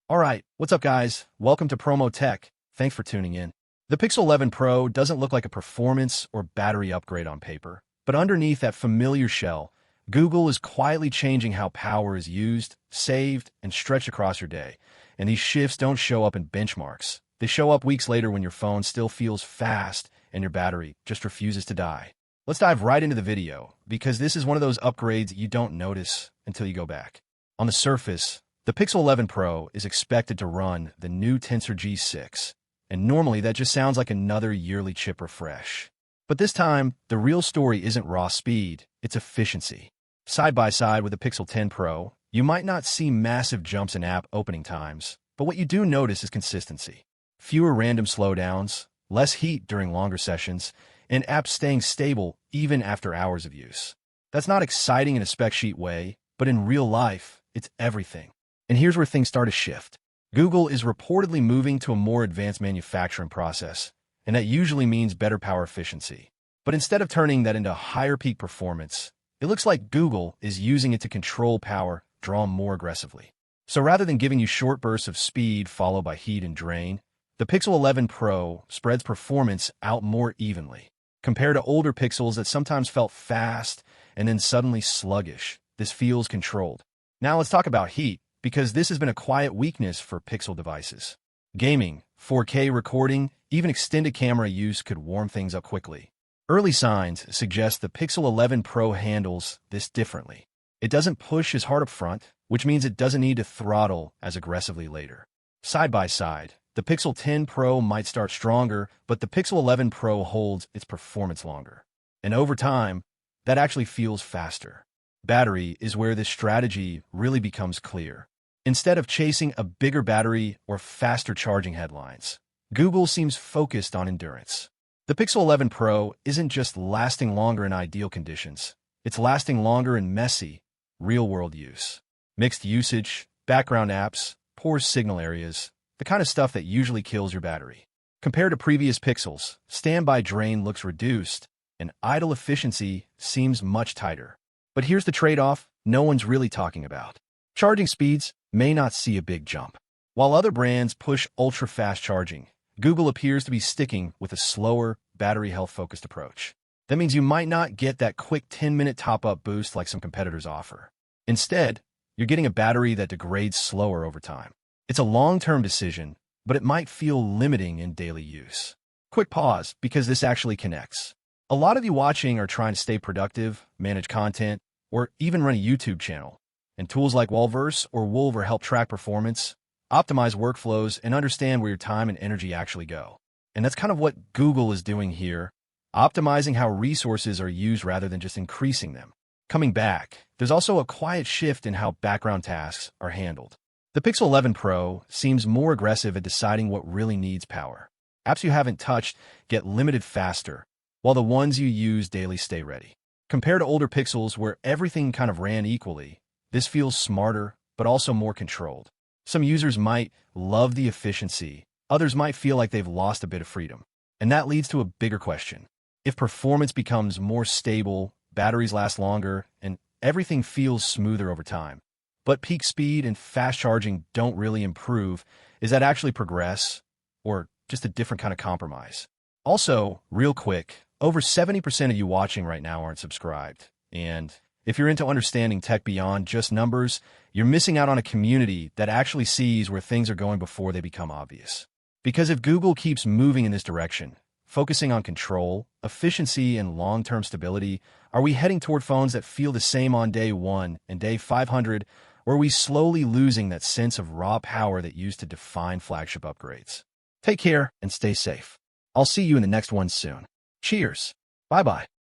Alright, what's up guys? Welcome to Promotech. Thanks for tuning in. The Pixel 11 Pro doesn't look like a performance or battery upgrade on paper, but underneath that familiar shell, Google is quietly changing how power is used, saved, and stretched across your day. And these shifts don't show up in benchmarks. They show up weeks later when your phone still feels fast and your battery just refuses to die. Let's dive right into the video, because this is one of those upgrades you don't notice until you go back. On the surface, the Pixel 11 Pro is expected to run the new Tensor G6, and normally that just sounds like another yearly chip refresh. But this time, the real story isn't raw speed, it's efficiency. Side by side with the Pixel 10 Pro, you might not see massive jumps in app opening times, but what you do notice is consistency. Fewer random slowdowns, less heat during longer sessions, and apps staying stable even after hours of use. That's not exciting in a spec sheet way, but in real life, it's everything. And here's where things start to shift. Google is reportedly moving to a more advanced manufacturing process, and that usually means better power efficiency. But instead of turning that into higher peak performance, it looks like Google is using it to control power drawn more aggressively. So rather than giving you short bursts of speed followed by heat and drain, the Pixel 11 Pro spreads performance out more evenly. Compared to older Pixels that sometimes felt fast and then suddenly sluggish, this feels controlled. Now let's talk about heat, because this has been a quiet weakness for Pixel devices. Gaming, 4K recording, even extended camera use could warm things up quickly. Early signs suggest the Pixel 11 Pro handles this differently. It doesn't push as hard up front, which means it doesn't need to throttle as aggressively later. Side by side, the Pixel 10 Pro might start stronger, but the Pixel 11 Pro holds its performance longer. And over time, that actually feels faster. Battery is where this strategy really becomes clear. Instead of chasing a bigger battery or faster charging headlines, Google seems focused on endurance. The Pixel 11 Pro isn't just lasting longer in ideal conditions, it's lasting longer in messy, real-world use. Mixed usage, background apps, poor signal areas, the kind of stuff that usually kills your battery. Compared to previous Pixels, standby drain looks reduced, and idle efficiency seems much tighter. But here's the trade-off no one's really talking about. Charging speeds may not see a big jump. While other brands push ultra-fast charging, Google appears to be sticking with a slower, battery health-focused approach. That means you might not get that quick 10-minute top-up boost like some competitors offer. Instead, you're getting a battery that degrades slower over time. It's a long-term decision, but it might feel limiting in daily use. Quick pause, because this actually connects. A lot of you watching are trying to stay productive, manage content, or even run a YouTube channel. And tools like Walverse or Wolver help track performance, optimize workflows, and understand where your time and energy actually go. And that's kind of what Google is doing here, optimizing how resources are used rather than just increasing them. Coming back, there's also a quiet shift in how background tasks are handled. The Pixel 11 Pro seems more aggressive at deciding what really needs power. Apps you haven't touched get limited faster, while the ones you use daily stay ready. Compared to older Pixels where everything kind of ran equally, this feels smarter, but also more controlled. Some users might love the efficiency, others might feel like they've lost a bit of freedom. And that leads to a bigger question. If performance becomes more stable, batteries last longer, and everything feels smoother over time, but peak speed and fast charging don't really improve, is that actually progress, or just a different kind of compromise? Also, real quick, over 70% of you watching right now aren't subscribed, and if you're into understanding tech beyond just numbers, you're missing out on a community that actually sees where things are going before they become obvious. Because if Google keeps moving in this direction, focusing on control, efficiency, and long-term stability, are we heading toward phones that feel the same on day 1 and day 500, or are we slowly losing that sense of raw power that used to define flagship upgrades? Take care and stay safe. I'll see you in the next one soon. Cheers. Bye-bye.